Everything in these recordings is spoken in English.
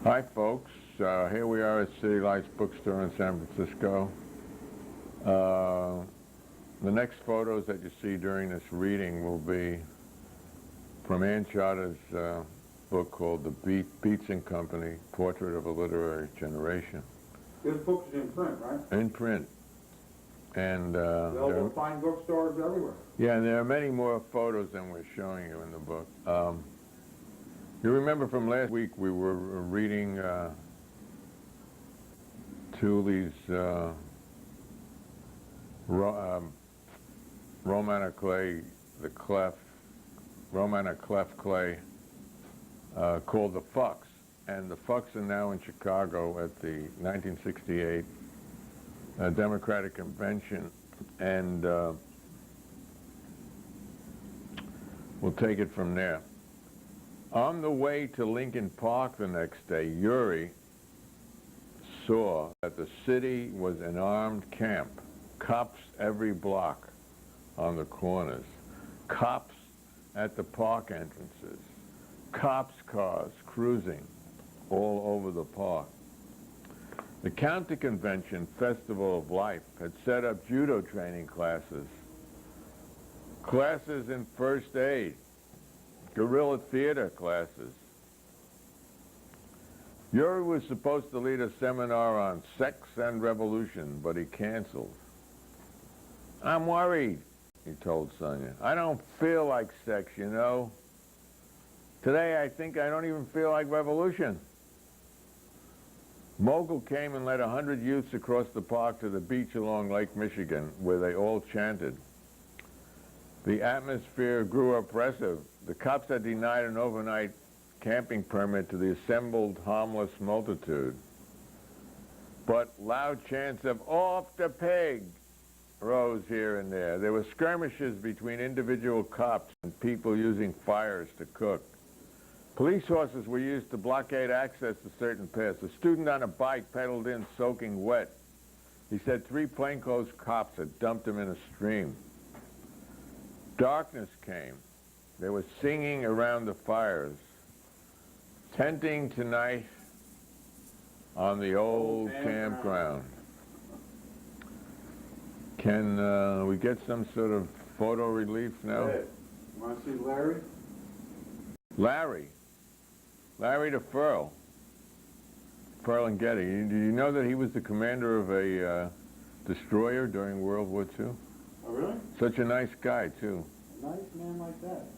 Hi folks, here we are at City Lights Bookstore in San Francisco. The next photos that you see during this reading will be from Ann Charter's book called The Beats and Company, Portrait of a Literary Generation. This book is in print, right? In print. And They'll find bookstores everywhere. yeah, and there are many more photos than we're showing you in the book. You remember from last week we were reading Tuli's Romana clay, the clef, Romana clef clay called the Fugs. And the Fugs are now in Chicago at the 1968 Democratic Convention, and we'll take it from there. On the way to Lincoln Park the next day, Yuri saw that the city was an armed camp. Cops every block on the corners. Cops at the park entrances. Cops cars cruising all over the park. The County Convention Festival of Life had set up judo training classes, classes in first aid, guerrilla theater classes. Yuri was supposed to lead a seminar on sex and revolution, but he canceled. "I'm worried," he told Sonia. "I don't feel like sex, you know. Today I think I don't even feel like revolution." Mogul came and led 100 youths across the park to the beach along Lake Michigan, where they all chanted. The atmosphere grew oppressive. The cops had denied an overnight camping permit to the assembled harmless multitude. But loud chants of "off the pig" rose here and there. There were skirmishes between individual cops and people using fires to cook. Police horses were used to blockade access to certain paths. A student on a bike pedaled in soaking wet. He said 3 plainclothes cops had dumped him in a stream. Darkness came. They were singing around the fires. Tenting tonight on the old campground. Can we get some sort of photo relief now? Hey, you want to see Larry? Larry the Furl and Getty. Did you know that he was the commander of a destroyer during World War II? Oh, really? Such a nice guy, too. A nice man like that.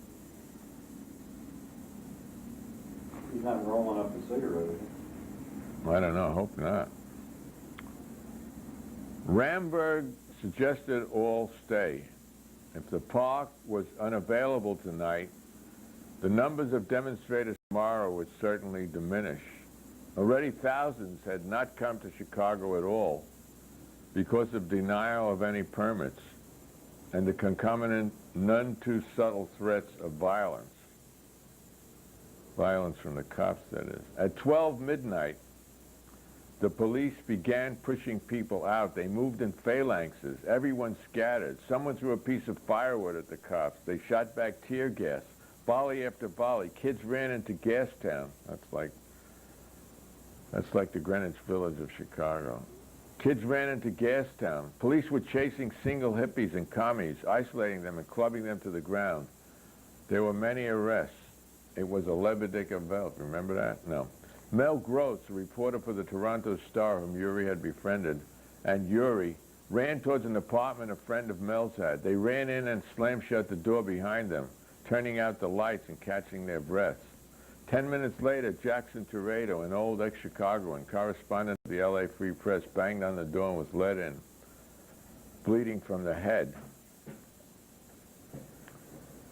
He's not rolling up a cigarette, is he? I don't know, hope not. Ramberg suggested all stay. If the park was unavailable tonight, the numbers of demonstrators tomorrow would certainly diminish. Already thousands had not come to Chicago at all because of denial of any permits and the concomitant none too subtle threats of violence. Violence from the cops, that is. At 12 midnight, the police began pushing people out. They moved in phalanxes. Everyone scattered. Someone threw a piece of firewood at the cops. They shot back tear gas. Volley after volley. Kids ran into Gastown. That's like the Greenwich Village of Chicago. Kids ran into Gastown. Police were chasing single hippies and commies, isolating them and clubbing them to the ground. There were many arrests. It was a lebedecker belt. Remember that? No. Mel Gross, a reporter for the Toronto Star whom Yuri had befriended, and Yuri ran towards an apartment a friend of Mel's had. They ran in and slammed shut the door behind them, turning out the lights and catching their breaths. 10 minutes later, Jackson Toredo, an old ex-Chicagoan, correspondent of the LA Free Press, banged on the door and was let in, bleeding from the head.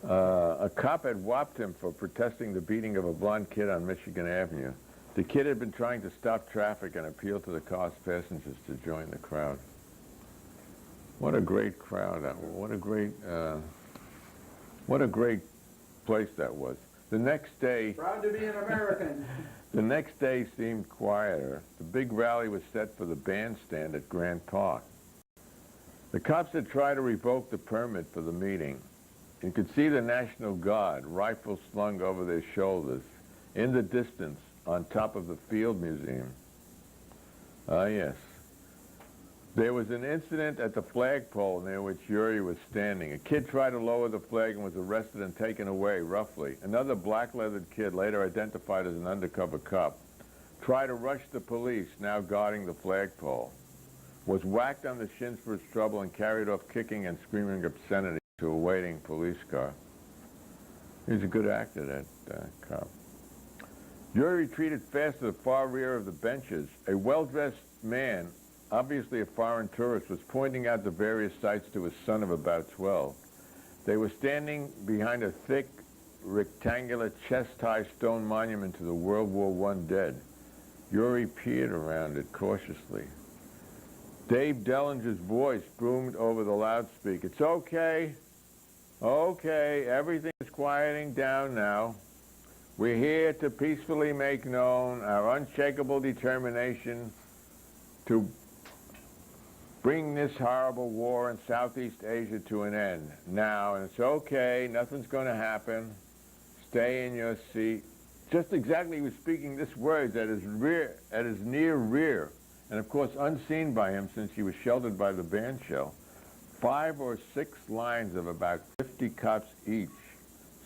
A cop had whopped him for protesting the beating of a blonde kid on Michigan Avenue. The kid had been trying to stop traffic and appeal to the car's passengers to join the crowd. What a great crowd! What a great place that was. The next day... Proud to be an American. The next day seemed quieter. The big rally was set for the bandstand at Grant Park. The cops had tried to revoke the permit for the meeting. You could see the National Guard, rifles slung over their shoulders. In the distance, on top of the Field Museum. Ah, yes. There was an incident at the flagpole near which Yuri was standing. A kid tried to lower the flag and was arrested and taken away, roughly. Another black-leathered kid, later identified as an undercover cop, tried to rush the police, now guarding the flagpole, was whacked on the shins for his trouble and carried off kicking and screaming obscenity to a waiting police car. He's a good actor, that cop. Yuri retreated fast to the far rear of the benches. A well-dressed man, obviously a foreign tourist, was pointing out the various sites to his son of about 12. They were standing behind a thick, rectangular, chest-high stone monument to the World War I dead. Yuri peered around it cautiously. Dave Dellinger's voice boomed over the loudspeaker. It's okay. Okay, everything is quieting down now. We're here to peacefully make known our unshakable determination to bring this horrible war in Southeast Asia to an end. Now, and it's okay, nothing's going to happen. Stay in your seat. Just exactly, he was speaking this words at his near rear, and of course unseen by him since he was sheltered by the band shell. 5 or 6 lines of about 50 cops each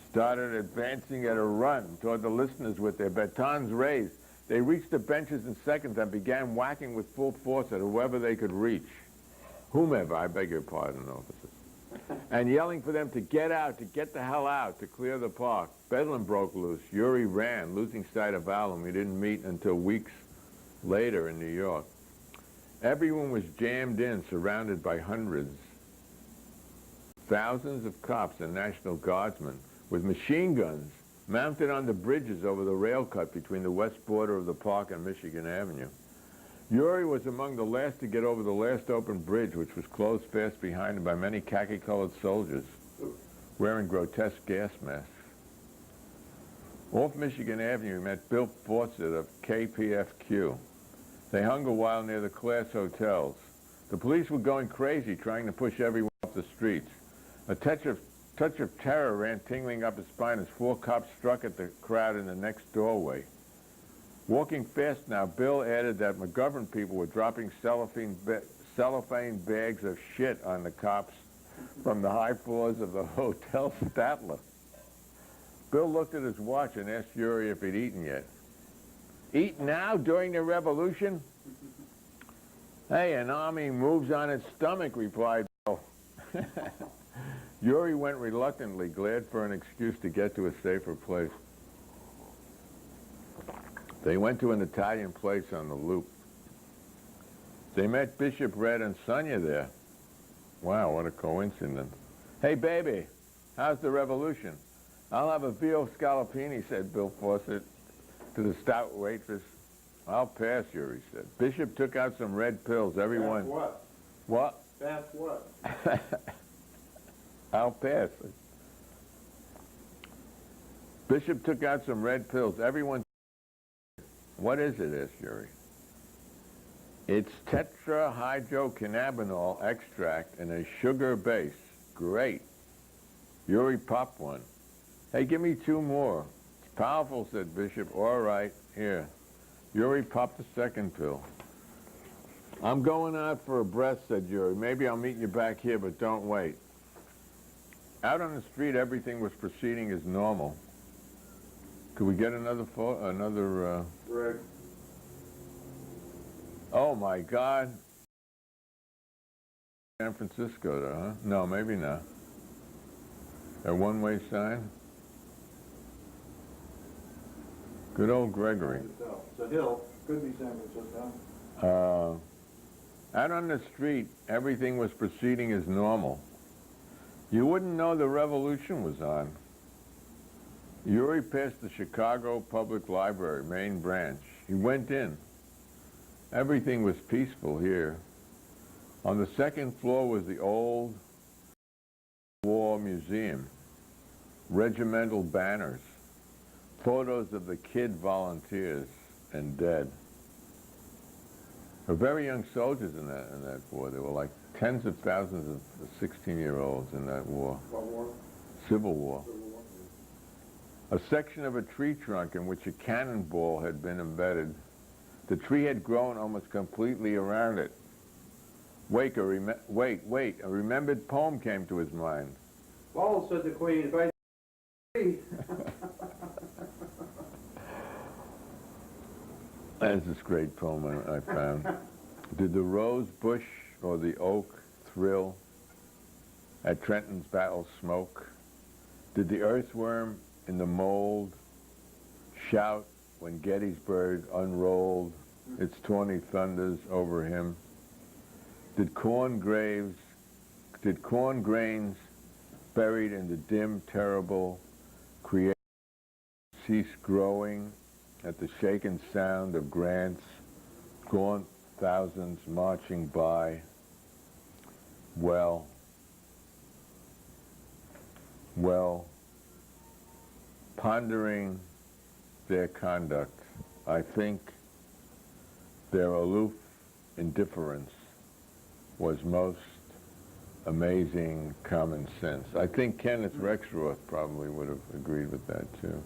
started advancing at a run toward the listeners with their batons raised. They reached the benches in seconds and began whacking with full force at whoever they could reach. Whomever, I beg your pardon, officers. And yelling for them to get out, to get the hell out, to clear the park. Bedlam broke loose. Yuri ran, losing sight of Al, whom we didn't meet until weeks later in New York. Everyone was jammed in, surrounded by hundreds. Thousands of cops and National Guardsmen with machine guns mounted on the bridges over the rail cut between the west border of the park and Michigan Avenue. Yuri was among the last to get over the last open bridge, which was closed fast behind him by many khaki-colored soldiers wearing grotesque gas masks. Off Michigan Avenue, we met Bill Fawcett of KPFQ. They hung a while near the class hotels. The police were going crazy, trying to push everyone off the streets. A touch of terror ran tingling up his spine as 4 cops struck at the crowd in the next doorway. Walking fast now, Bill added that McGovern people were dropping cellophane bags of shit on the cops from the high floors of the Hotel Statler. Bill looked at his watch and asked Yuri if he'd eaten yet. Eat now, during the revolution? Hey, an army moves on its stomach, replied Bill. Yuri went reluctantly, glad for an excuse to get to a safer place. They went to an Italian place on the Loop. They met Bishop Red and Sonia there. Wow, what a coincidence. Hey, baby, how's the revolution? I'll have a veal scallopini, said Bill Fawcett to the stout waitress. I'll pass, Yuri said. Bishop took out some red pills. Everyone... Pass what? What? Pass what? I'll pass. Bishop took out some red pills. Everyone... What is it, asked Yuri. It's tetrahydrocannabinol extract in a sugar base. Great. Yuri popped one. Hey, give me 2 more. It's powerful, said Bishop. All right, here. Yuri popped the second pill. I'm going out for a breath, said Yuri. Maybe I'll meet you back here, but don't wait. Out on the street, everything was proceeding as normal. Could we get another Greg. Oh, my God. San Francisco, though, huh? No, maybe not. A one-way sign? Good old Gregory. It's a hill. Could be San Francisco. Out on the street, everything was proceeding as normal. You wouldn't know the revolution was on. Yuri passed the Chicago Public Library, main branch. He went in. Everything was peaceful here. On the second floor was the old War Museum. Regimental banners. Photos of the kid volunteers and dead. There were very young soldiers in that war. There were like tens of thousands of 16-year-olds in that war. What war? Civil War. Civil War. A section of a tree trunk in which a cannonball had been embedded. The tree had grown almost completely around it. Wait, a remembered poem came to his mind. Well, said the Queen, if I That's this great poem I found. Did the rose bush or the oak thrill at Trenton's battle smoke? Did the earthworm in the mold shout when Gettysburg unrolled its tawny thunders over him? Did corn grains buried in the dim, terrible creation cease growing at the shaken sound of Grant's gaunt thousands marching by? Well, pondering their conduct, I think their aloof indifference was most amazing common sense. I think Kenneth Rexroth probably would have agreed with that too.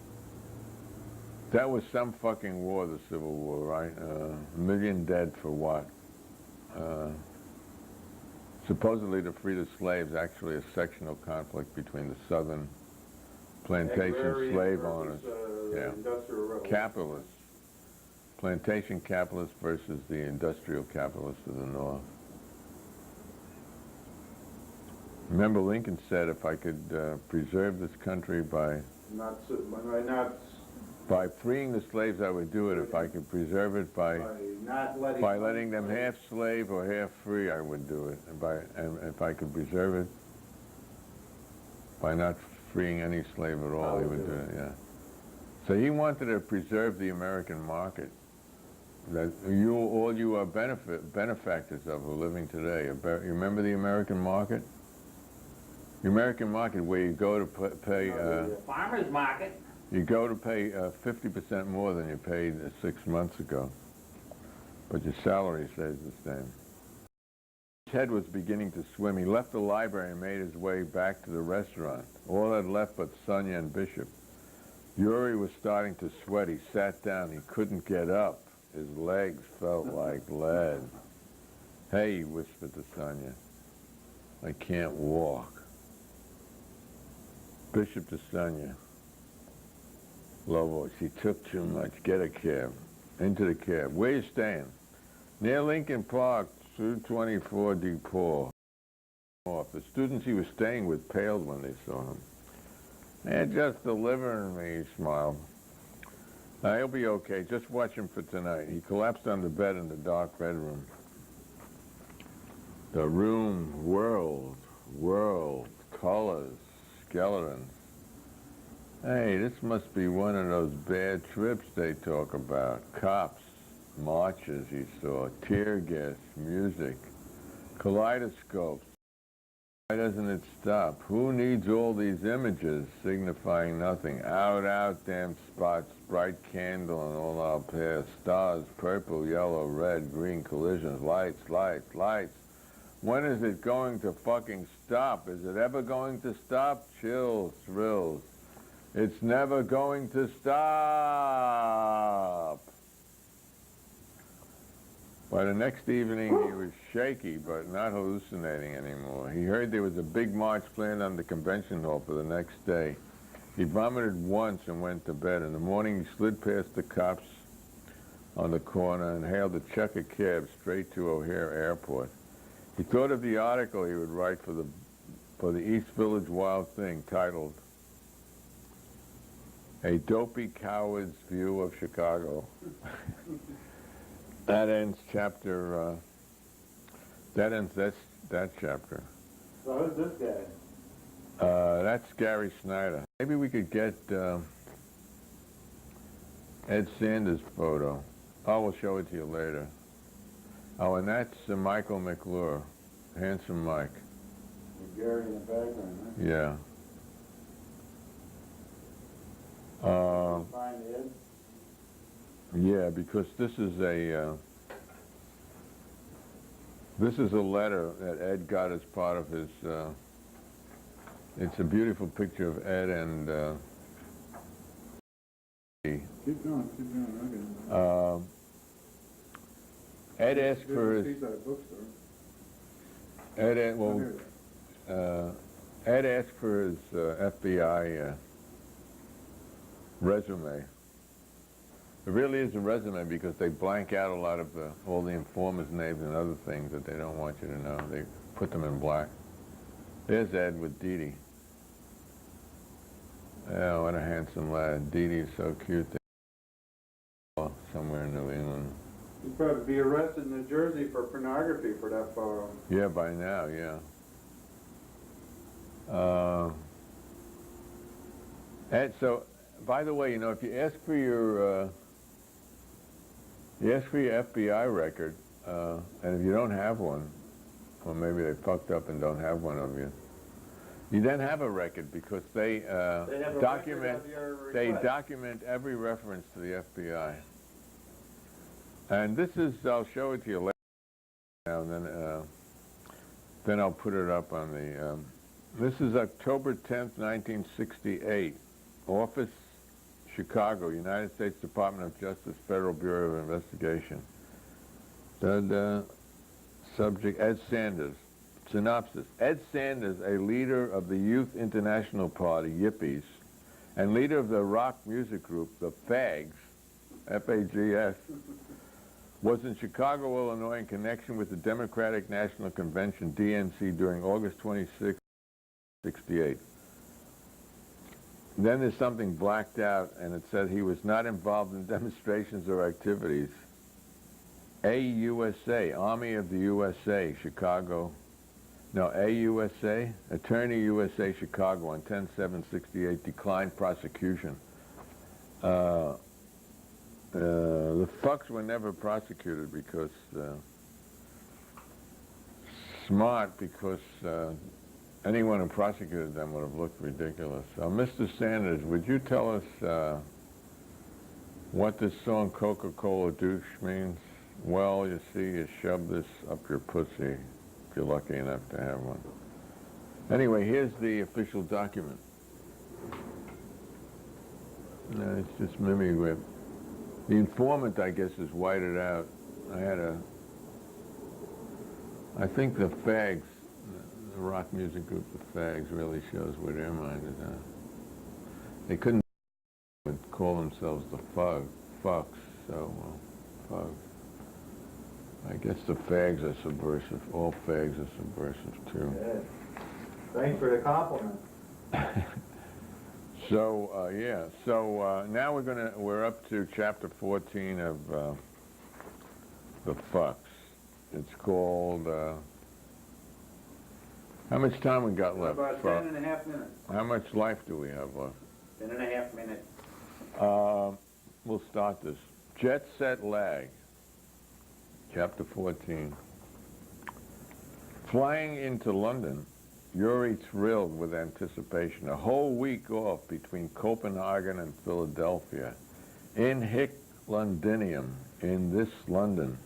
That was some fucking war, the Civil War, right? 1 million dead for what? Supposedly to free the slaves, actually a sectional conflict between the southern plantation slave owners, capitalists, plantation capitalists versus the industrial capitalists of the North. Remember Lincoln said if I could preserve this country by freeing the slaves, I would do it. If I could preserve it by letting them half slave or half free, I would do it. And if I could preserve it by not freeing any slave at all, he would do it, yeah. So he wanted to preserve the American market that all you are benefactors of who are living today. You remember the American market? The American market where you go to pay... farmer's market. You go to pay 50% more than you paid 6 months ago, but your salary stays the same. His head was beginning to swim. He left the library and made his way back to the restaurant. All had left but Sonia and Bishop. Yuri was starting to sweat. He sat down. He couldn't get up. His legs felt like lead. Hey, he whispered to Sonia, I can't walk. Bishop to Sonia. Low voice, he took too much. Get a cab. Into the cab. Where you staying? Near Lincoln Park, 224 Depot. The students he was staying with paled when they saw him. They're just delivering me, he smiled. He'll be okay. Just watch him for tonight. He collapsed on the bed in the dark bedroom. The room whirled, colors, skeletons. Hey, this must be one of those bad trips they talk about. Cops, marches he saw, tear gas, music, kaleidoscopes. Why doesn't it stop? Who needs all these images signifying nothing? Out, damn spots, bright candle in all our paths, stars, purple, yellow, red, green, collisions, lights. When is it going to fucking stop? Is it ever going to stop? Chills, thrills. It's never going to stop. By the next evening, he was shaky, but not hallucinating anymore. He heard there was a big march planned on the convention hall for the next day. He vomited once and went to bed. In the morning, he slid past the cops on the corner and hailed a checker cab straight to O'Hare Airport. He thought of the article he would write for the East Village Wild Thing, titled A Dopey Coward's View of Chicago. That ends chapter, that chapter. So who's this guy? That's Gary Snyder. Maybe we could get Ed Sanders' photo. Oh, we'll show it to you later. Oh, and that's Michael McClure, handsome Mike. With Gary in the background, huh? Yeah. Find Ed? Yeah, because this is a letter that Ed got as part of his, it's a beautiful picture of Ed and Keep going, I get it. Ed asked for his. He's at a bookstore. Ed asked for his FBI resume. It really is a resume because they blank out a lot of all the informers' names and other things that they don't want you to know. They put them in black. There's Ed with Dee Dee. Oh, what a handsome lad. Dee Dee is so cute. Somewhere in New England. He'd probably be arrested in New Jersey for pornography for that photo. Yeah, by now, yeah. And so, by the way, you know, if you ask for your FBI record, and if you don't have one, or maybe they fucked up and don't have one of you, you then have a record because they document every reference to the FBI. And this is, I'll show it to you later now, and then I'll put it up on the, this is October 10th, 1968, Office, Chicago, United States Department of Justice, Federal Bureau of Investigation. Subject, Ed Sanders. Synopsis. Ed Sanders, a leader of the Youth International Party, Yippies, and leader of the rock music group, the Fags, F-A-G-S, was in Chicago, Illinois in connection with the Democratic National Convention, DNC, during August 26, 68. Then there's something blacked out, and it said he was not involved in demonstrations or activities. AUSA, Army of the USA, Chicago. No, AUSA, Attorney USA, Chicago, on 10/7/68, declined prosecution. The Fugs were never prosecuted because, because anyone who prosecuted them would have looked ridiculous. Mr. Sanders, would you tell us what this song Coca-Cola douche means? Well, you see, you shove this up your pussy if you're lucky enough to have one. Anyway, here's the official document. No, it's just mimeograph. The informant, I guess, is whited out. I think the Fags, the rock music group, the Fags, really shows where their mind is at. They couldn't call themselves the Fugs, so, Fugs. I guess the Fags are subversive. All Fags are subversive, too. Yeah. Thanks for the compliment. So, now we're up to chapter 14 of the Fugs. It's called, how much time we got left? About 10.5 minutes. How much life do we have left? 10.5 minutes. We'll start this. Jet Set Lag, chapter 14. Flying into London, Yuri thrilled with anticipation. A whole week off between Copenhagen and Philadelphia. In hic Londinium, in this London.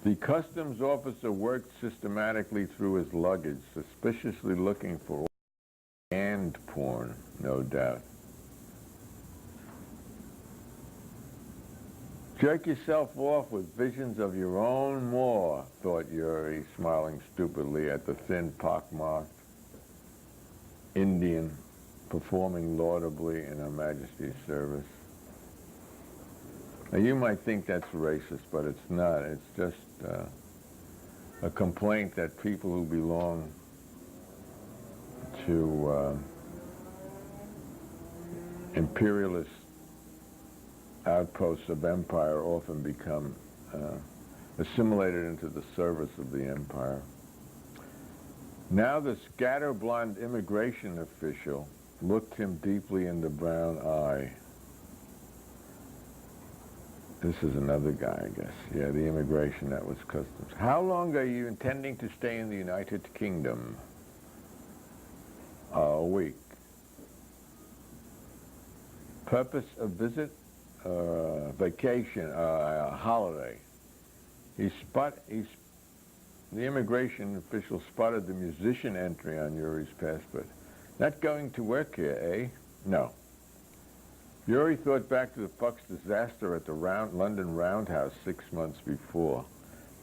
The customs officer worked systematically through his luggage, suspiciously looking for hand porn, no doubt. Jerk yourself off with visions of your own more, thought Yuri, smiling stupidly at the thin, pockmarked Indian performing laudably in Her Majesty's service. Now, you might think that's racist, but it's not. It's just a complaint that people who belong to imperialist outposts of empire often become assimilated into the service of the empire. Now the scatterblonde immigration official looked him deeply in the brown eye. This is another guy, I guess. Yeah, the immigration, that was customs. How long are you intending to stay in the United Kingdom? A week. Purpose of visit? Vacation, holiday. The immigration official spotted the musician entry on Yuri's passport. Not going to work here, eh? No. Yuri thought back to the Fugs disaster at the London Roundhouse 6 months before.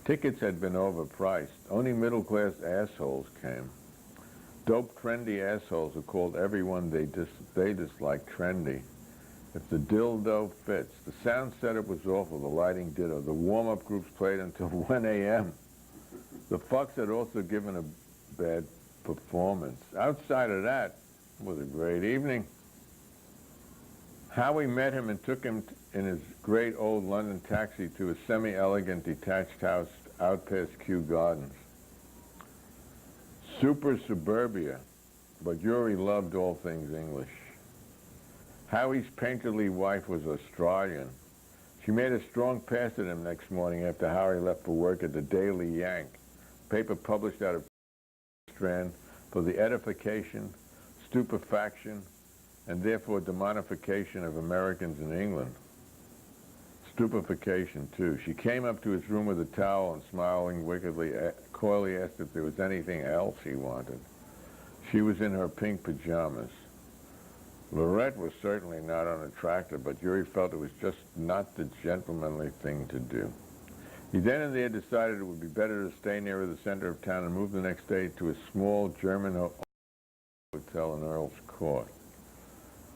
Tickets had been overpriced. Only middle-class assholes came. Dope, trendy assholes who called everyone they disliked trendy. If the dildo fits. The sound setup was awful, the lighting ditto. The warm-up groups played until 1 a.m. The Fugs had also given a bad performance. Outside of that, it was a great evening. Howie met him and took him in his great old London taxi to a semi-elegant detached house out past Kew Gardens. Super suburbia, but Yuri loved all things English. Howie's painterly wife was Australian. She made a strong pass at him next morning after Howie left for work at the Daily Yank, paper published out of Strand for the edification, stupefaction, and therefore demonification of Americans in England. Stupefaction, too. She came up to his room with a towel and smiling wickedly, coyly asked if there was anything else he wanted. She was in her pink pajamas. Lorette was certainly not unattractive, but Yuri felt it was just not the gentlemanly thing to do. He then and there decided it would be better to stay nearer the center of town and move the next day to a small German hotel in Earl's Court.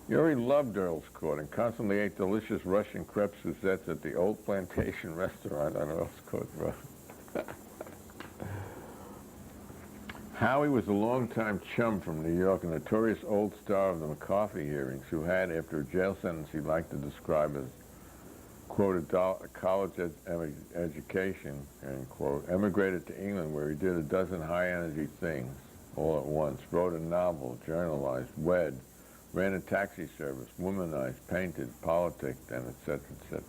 Yuri loved Earl's Court and constantly ate delicious Russian crepe Suzettes at the Old Plantation restaurant on Earl's Court Road. Howie was a longtime chum from New York, a notorious old star of the McCarthy hearings, who had, after a jail sentence he liked to describe as, quote, a college education, end quote, emigrated to England where he did a dozen high-energy things all at once, wrote a novel, journalized, wed, ran a taxi service, womanized, painted, politicked, and etc., etc.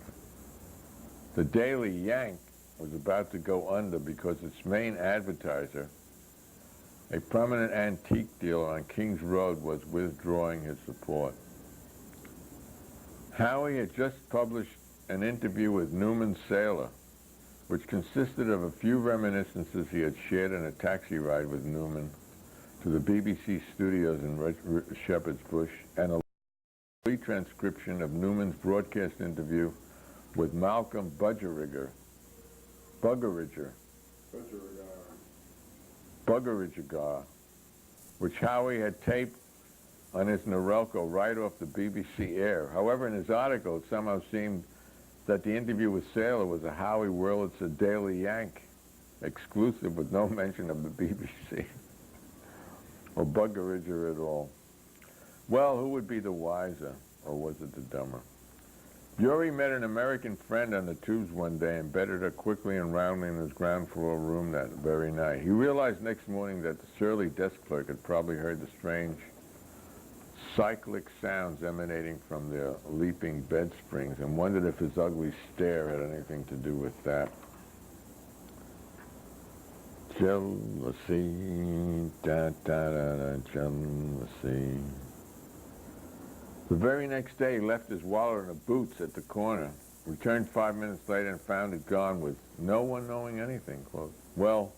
The Daily Yank was about to go under because its main advertiser, a prominent antique dealer on King's Road, was withdrawing his support. Howie had just published an interview with Newman Saylor, which consisted of a few reminiscences he had shared in a taxi ride with Newman to the BBC studios in Shepherd's Bush, and a retranscription of Newman's broadcast interview with Malcolm Buggeridger, which Howie had taped on his Norelco right off the BBC air. However, in his article, it somehow seemed that the interview with Saylor was a Howie Wurlitzer Daily Yank exclusive with no mention of the BBC or Buggeridger at all. Well, who would be the wiser, or was it the dumber? Yuri met an American friend on the tubes one day and bedded her quickly and roundly in his ground floor room that very night. He realized next morning that the surly desk clerk had probably heard the strange cyclic sounds emanating from their leaping bed springs and wondered if his ugly stare had anything to do with that. Jealousy, da-da-da-da, jealousy. The very next day, he left his wallet in the boots at the corner, returned 5 minutes later and found it gone with no one knowing anything, quote. Well,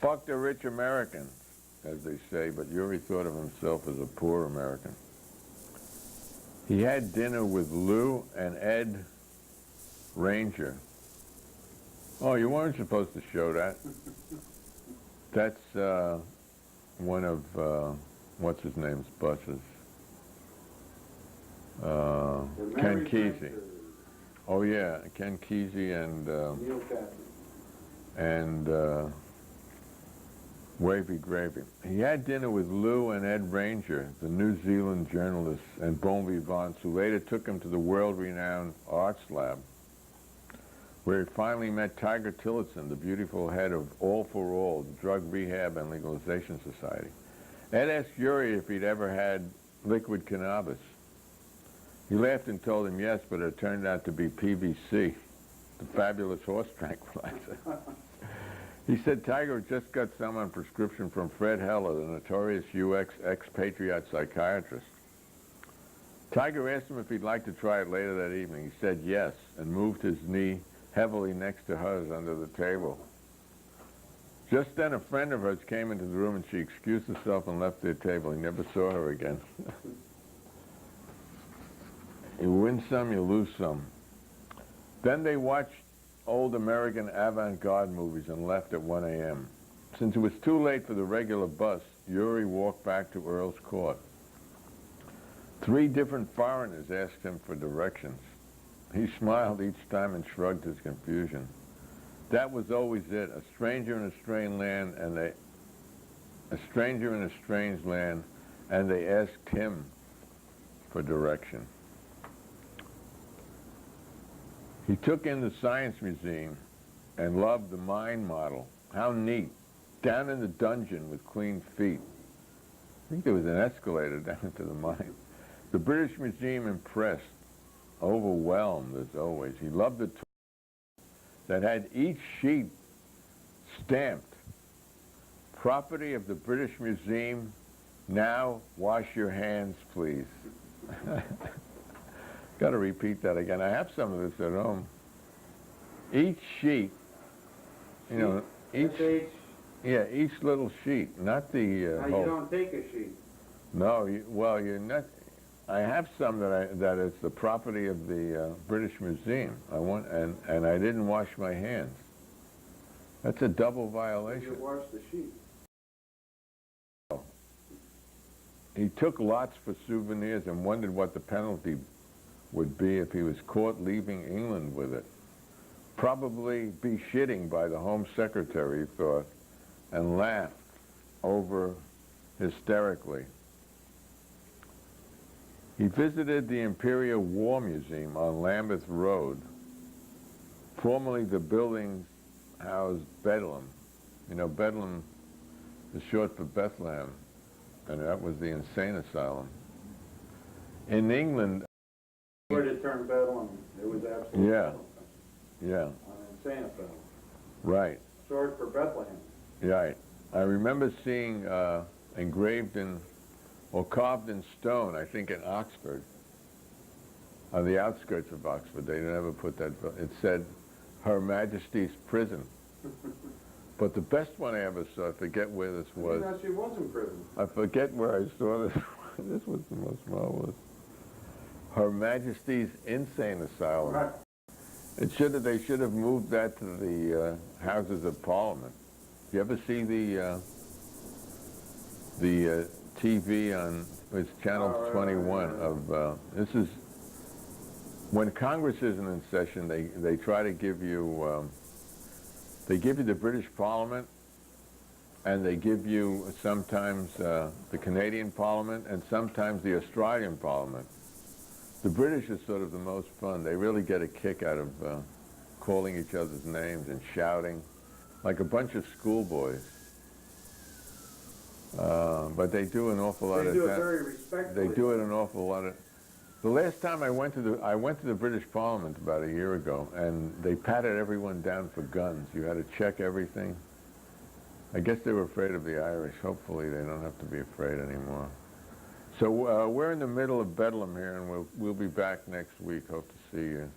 fuck the rich Americans, as they say, but Yuri thought of himself as a poor American. He had dinner with Lou and Ed Ranger. Oh, you weren't supposed to show that. That's one of, what's-his-name's buses. Ken Kesey. Oh yeah, Ken Kesey and Neil Cathy. and Wavy Gravy. He had dinner with Lou and Ed Ranger, the New Zealand journalists and bon vivants, who later took him to the world-renowned Arts Lab, where he finally met Tiger Tillotson, the beautiful head of All for All, the Drug Rehab and Legalization Society. Ed asked Yuri if he'd ever had liquid cannabis. He laughed and told him yes, but it turned out to be PVC, the fabulous horse tranquilizer. He said Tiger had just got some on prescription from Fred Heller, the notorious UX expatriate psychiatrist. Tiger asked him if he'd like to try it later that evening. He said yes, and moved his knee heavily next to hers under the table. Just then, a friend of hers came into the room, and she excused herself and left their table. He never saw her again. You win some, you lose some. Then they watched old American avant-garde movies and left at 1 a.m. Since it was too late for the regular bus, Yuri walked back to Earl's Court. 3 different foreigners asked him for directions. He smiled each time and shrugged his confusion. That was always it, a stranger in a strange land, and they asked him for direction. He took in the Science Museum and loved the mine model. How neat. Down in the dungeon with clean feet. I think there was an escalator down into the mine. The British Museum impressed, overwhelmed as always. He loved the tour that had each sheet stamped. Property of the British Museum, now wash your hands, please. Got to repeat that again. I have some of this at home. Each sheet, you know, each little sheet, not the whole. You don't take a sheet. No, well, you're not. I have some that is the property of the British Museum. And I didn't wash my hands. That's a double violation. You wash the sheet. He took lots for souvenirs and wondered what the penalty would be if he was caught leaving England with it. Probably be shitting by the Home Secretary, he thought, and laughed over hysterically. He visited the Imperial War Museum on Lambeth Road. Formerly the building housed Bedlam. You know, Bedlam is short for Bethlehem, and that was the insane asylum. In England, Where did it turn Bedlam? It was absolutely Bedlam. Yeah, An insane asylum. right, Short for Bethlehem. right. I remember seeing engraved in, or carved in stone, I think in Oxford, on the outskirts of Oxford. They never put that, it said, Her Majesty's Prison. But the best one I ever saw, I forget where this was. No, she was in prison. I forget where I saw this. This was the most marvelous. Her Majesty's Insane Asylum. Right. They should have moved that to the Houses of Parliament. You ever see the TV on, it's Channel 21 of, this is, when Congress isn't in session, they try to give you, they give you the British Parliament, and they give you sometimes the Canadian Parliament, and sometimes the Australian Parliament. The British is sort of the most fun. They really get a kick out of calling each other's names and shouting, like a bunch of schoolboys. But they do an awful lot of that. They do it very respectfully. They do it an awful lot of. The last time I went to the British Parliament about a year ago, and they patted everyone down for guns. You had to check everything. I guess they were afraid of the Irish. Hopefully they don't have to be afraid anymore. So we're in the middle of Bedlam here, and we'll be back next week. Hope to see you.